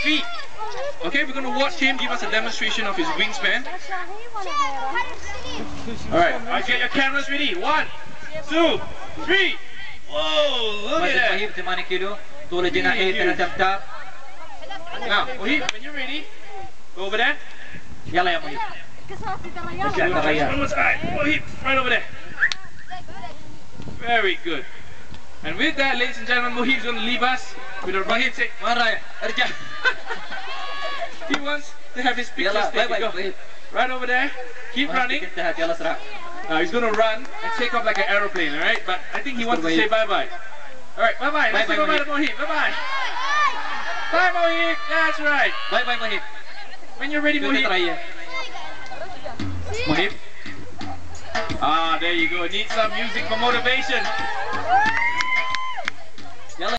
feet. Okay, we're gonna watch him give us a demonstration of his wingspan. Alright, get your cameras ready. 1, 2, 3. Whoa, look at that. Now, Mohib, when you're ready, go over there. Mohib, right over there. Very good. And with that, ladies and gentlemen, Mohib's going to leave us with a Mohib say, he wants to have his pictures taken. Go. Right over there. Keep running. He's going to run and take off like an aeroplane, alright? But I think he wants to say bye-bye. Alright, bye-bye. Let's say bye-bye to Mohib. Bye-bye. Bye, Mohib. That's right. Bye-bye, Mohib. When you're ready, Mohib. Mohib. Ah, there you go. Need some music for motivation.